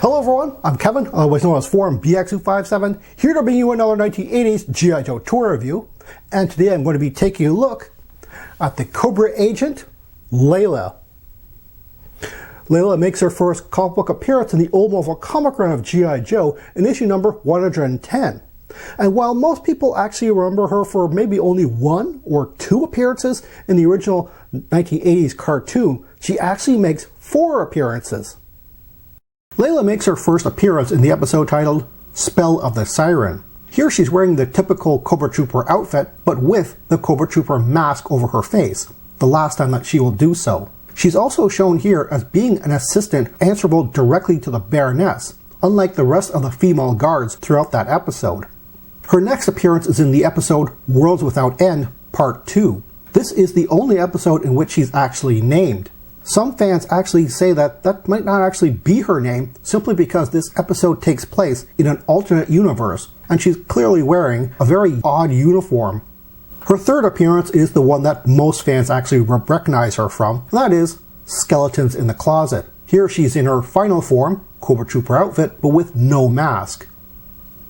Hello everyone, I'm Kevin, otherwise known as Forum BX257, here to bring you another 1980s G.I. Joe tour review. And today I'm going to be taking a look at the Cobra agent, Leila. Leila makes her first comic book appearance in the old Marvel comic run of G.I. Joe in issue number 110. And while most people actually remember her for maybe only one or two appearances in the original 1980s cartoon, she actually makes 4 appearances. Leila makes her first appearance in the episode titled Spell of the Siren. Here she's wearing the typical Cobra Trooper outfit, but with the Cobra Trooper mask over her face, the last time that she will do so. She's also shown here as being an assistant answerable directly to the Baroness, unlike the rest of the female guards throughout that episode. Her next appearance is in the episode Worlds Without End, Part 2. This is the only episode in which she's actually named. Some fans actually say that that might not actually be her name, simply because this episode takes place in an alternate universe, and she's clearly wearing a very odd uniform. Her third appearance is the one that most fans actually recognize her from, and that is Skeletons in the Closet. Here she's in her final form, Cobra Trooper outfit, but with no mask.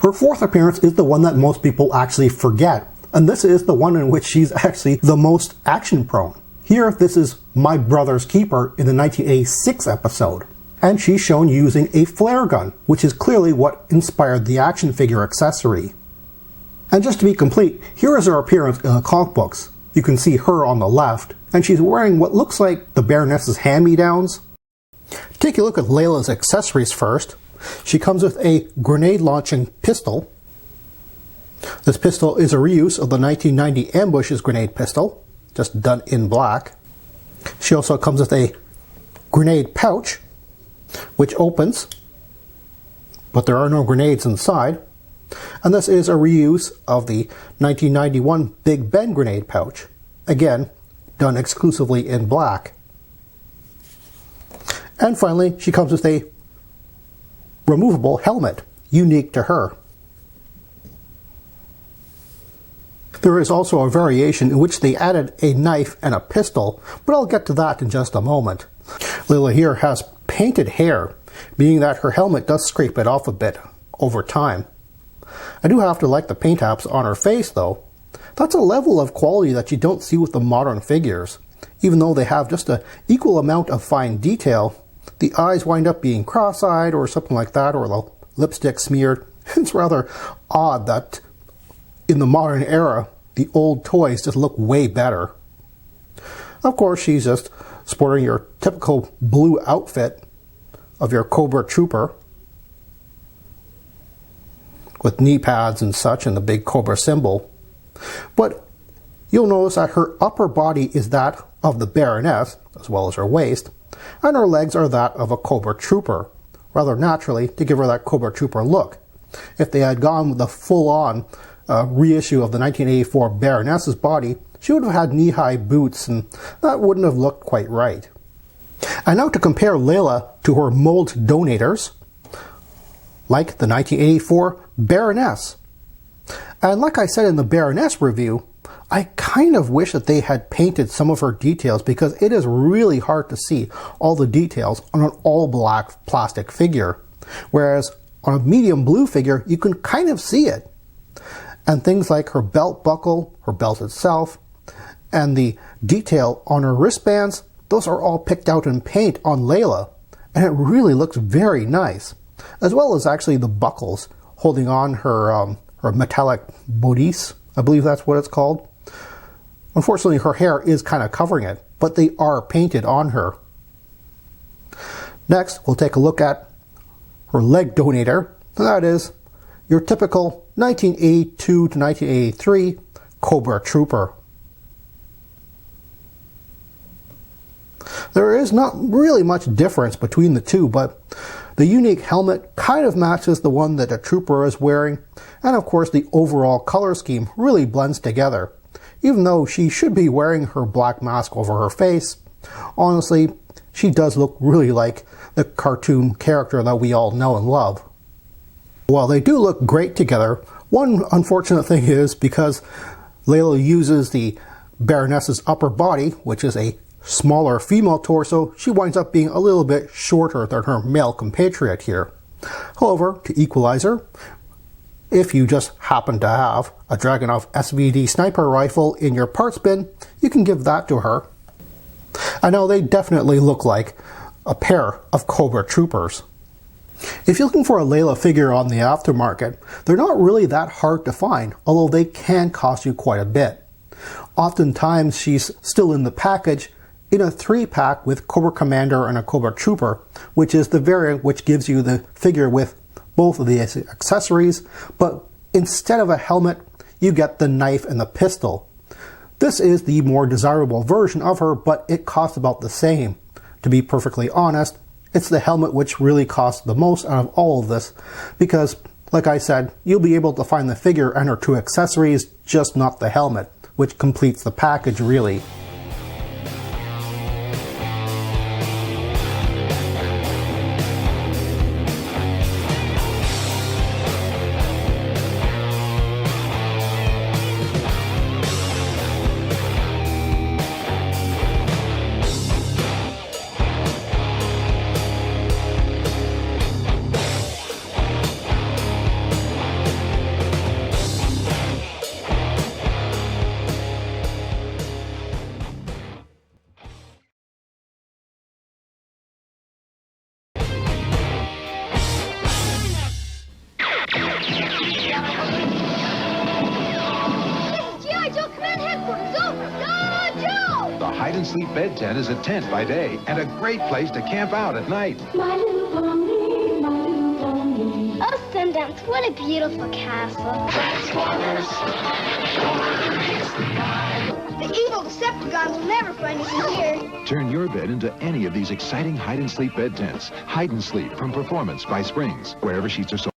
Her fourth appearance is the one that most people actually forget, and this is the one in which she's actually the most action-prone. Here, this is My Brother's Keeper in the 1986 episode, and she's shown using a flare gun, which is clearly what inspired the action figure accessory. And just to be complete, here is her appearance in the comic books. You can see her on the left, and she's wearing what looks like the Baroness's hand-me-downs. Take a look at Leila's accessories first. She comes with a grenade-launching pistol. This pistol is a reuse of the 1990 Ambush's grenade pistol, just done in black. She also comes with a grenade pouch, which opens, but there are no grenades inside. And this is a reuse of the 1991 Big Ben grenade pouch, again, done exclusively in black. And finally, she comes with a removable helmet, unique to her. There is also a variation in which they added a knife and a pistol, but I'll get to that in just a moment. Leila here has painted hair, meaning that her helmet does scrape it off a bit over time. I do have to like the paint apps on her face though. That's a level of quality that you don't see with the modern figures. Even though they have just an equal amount of fine detail, the eyes wind up being cross-eyed or something like that, or the lipstick smeared. It's rather odd that in the modern era, the old toys just look way better. Of course, she's just sporting your typical blue outfit of your Cobra Trooper with knee pads and such and the big Cobra symbol. But you'll notice that her upper body is that of the Baroness, as well as her waist, and her legs are that of a Cobra Trooper, rather naturally to give her that Cobra Trooper look. If they had gone with the full-on reissue of the 1984 Baroness's body, she would have had knee-high boots, and that wouldn't have looked quite right. And now to compare Leila to her mold donators, like the 1984 Baroness. And like I said in the Baroness review, I kind of wish that they had painted some of her details, because it is really hard to see all the details on an all-black plastic figure, whereas on a medium blue figure you can kind of see it. And things like her belt buckle, her belt itself, and the detail on her wristbands, those are all picked out in paint on Leila, and it really looks very nice. As well as actually the buckles holding on her metallic bodice, I believe that's what it's called. Unfortunately, her hair is kind of covering it, but they are painted on her. Next, we'll take a look at her leg donator, and that is your typical 1982 to 1983 Cobra Trooper. There is not really much difference between the two, but the unique helmet kind of matches the one that a trooper is wearing, and of course the overall color scheme really blends together. Even though she should be wearing her black mask over her face, honestly, she does look really like the cartoon character that we all know and love. While they do look great together, one unfortunate thing is because Leila uses the Baroness's upper body, which is a smaller female torso, she winds up being a little bit shorter than her male compatriot here. However, to equalize her, if you just happen to have a Dragunov SVD sniper rifle in your parts bin, you can give that to her. I know they definitely look like a pair of Cobra troopers. If you're looking for a Leila figure on the aftermarket, they're not really that hard to find, although they can cost you quite a bit. Oftentimes she's still in the package in a 3-pack with Cobra Commander and a Cobra Trooper, which is the variant which gives you the figure with both of the accessories, but instead of a helmet, you get the knife and the pistol. This is the more desirable version of her, but it costs about the same. To be perfectly honest, it's the helmet which really costs the most out of all of this, because, like I said, you'll be able to find the figure and her 2 accessories, just not the helmet, which completes the package really. Hide-and-sleep bed tent is a tent by day and a great place to camp out at night. My little pony, my little pony. Oh, Sundance, what a beautiful castle. The evil Decepticons will never find us in here. Turn your bed into any of these exciting hide-and-sleep bed tents. Hide and Sleep from Performance by Springs, wherever sheets are sold.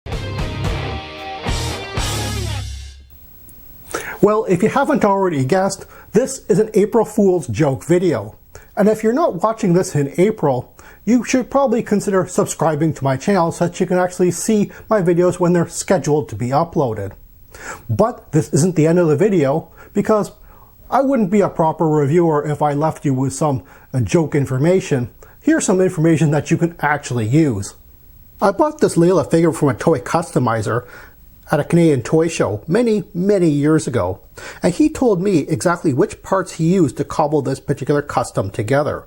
Well, if you haven't already guessed, this is an April Fool's joke video. And if you're not watching this in April, you should probably consider subscribing to my channel so that you can actually see my videos when they're scheduled to be uploaded. But this isn't the end of the video, because I wouldn't be a proper reviewer if I left you with some joke information. Here's some information that you can actually use. I bought this Leila figure from a toy customizer at a Canadian toy show many years ago, and he told me exactly which parts he used to cobble this particular custom together.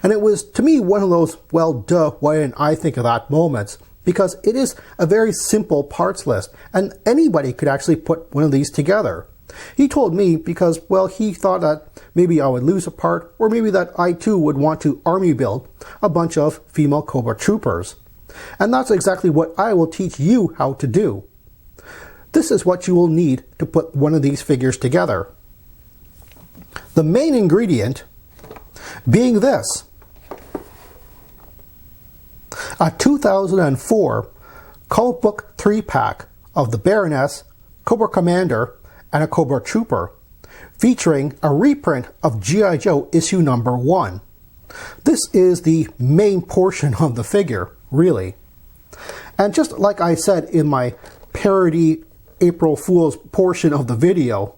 And it was, to me, one of those, well, duh, why didn't I think of that moments, because it is a very simple parts list, and anybody could actually put one of these together. He told me because, well, he thought that maybe I would lose a part, or maybe that I too would want to army build a bunch of female Cobra troopers. And that's exactly what I will teach you how to do. This is what you will need to put one of these figures together. The main ingredient being this: a 2004 comic book 3-pack of the Baroness, Cobra Commander, and a Cobra Trooper, featuring a reprint of G.I. Joe issue number 1. This is the main portion of the figure, really. And just like I said in my parody April Fool's portion of the video,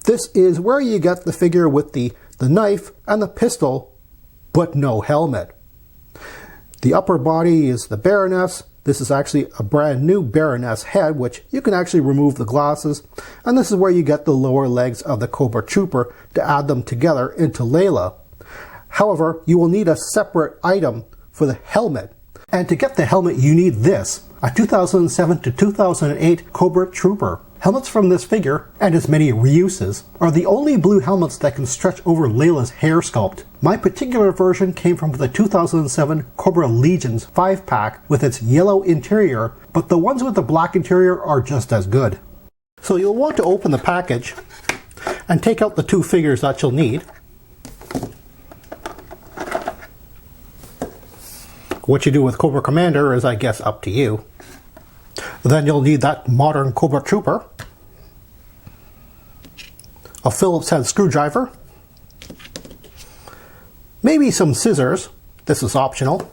this is where you get the figure with the knife and the pistol, but no helmet. The upper body is the Baroness. This is actually a brand new Baroness head, which you can actually remove the glasses. And this is where you get the lower legs of the Cobra Trooper to add them together into Leila. However, you will need a separate item for the helmet. And to get the helmet, you need this: a 2007 to 2008 Cobra Trooper. Helmets from this figure, and its many reuses, are the only blue helmets that can stretch over Leila's hair sculpt. My particular version came from the 2007 Cobra Legions 5-pack with its yellow interior, but the ones with the black interior are just as good. So you'll want to open the package and take out the 2 figures that you'll need. What you do with Cobra Commander is, I guess, up to you. Then you'll need that modern Cobra Trooper, a Phillips head screwdriver, maybe some scissors. This is optional.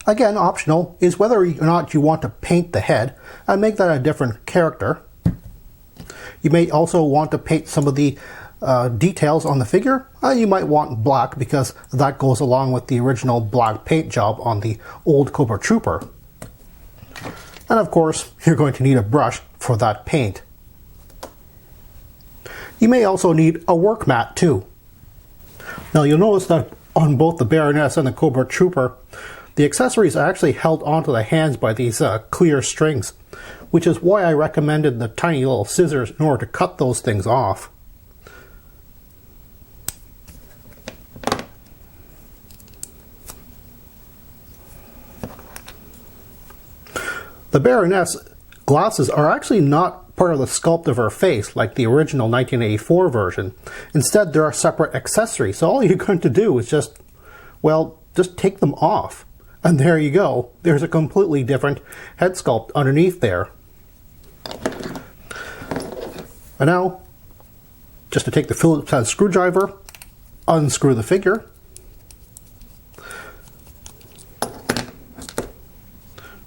Again, optional is whether or not you want to paint the head and make that a different character. You may also want to paint some of the details on the figure, you might want black because that goes along with the original black paint job on the old Cobra Trooper. And of course, you're going to need a brush for that paint. You may also need a work mat too. Now you'll notice that on both the Baroness and the Cobra Trooper, the accessories are actually held onto the hands by these clear strings, which is why I recommended the tiny little scissors in order to cut those things off. The Baroness glasses are actually not part of the sculpt of her face like the original 1984 version. Instead, they're a separate accessory, so all you're going to do is just take them off. And there you go. There's a completely different head sculpt underneath there. And now, just to take the Phillips head screwdriver, unscrew the figure.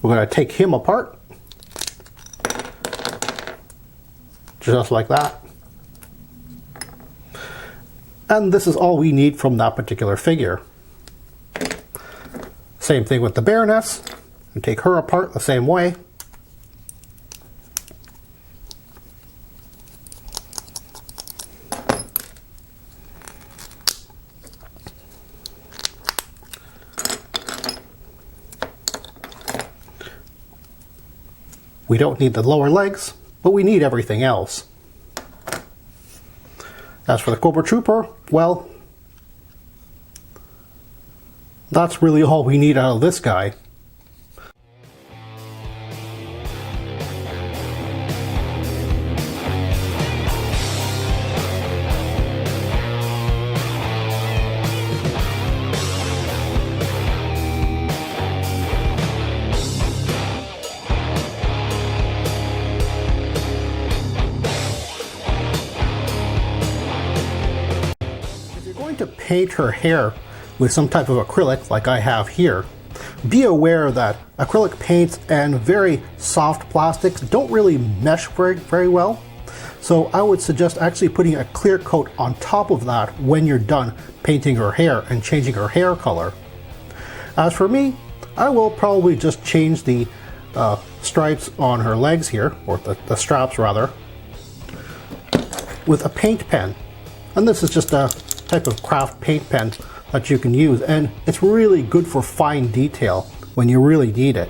We're going to take him apart. Just like that. And this is all we need from that particular figure. Same thing with the Baroness. And take her apart the same way. We don't need the lower legs, but we need everything else. As for the Cobra Trooper, well, that's really all we need out of this guy. To paint her hair with some type of acrylic like I have here, be aware that acrylic paints and very soft plastics don't really mesh very well. So I would suggest actually putting a clear coat on top of that when you're done painting her hair and changing her hair color. As for me, I will probably just change the stripes on her legs here, or the straps rather, with a paint pen. And this is just a type of craft paint pen that you can use, and it's really good for fine detail when you really need it.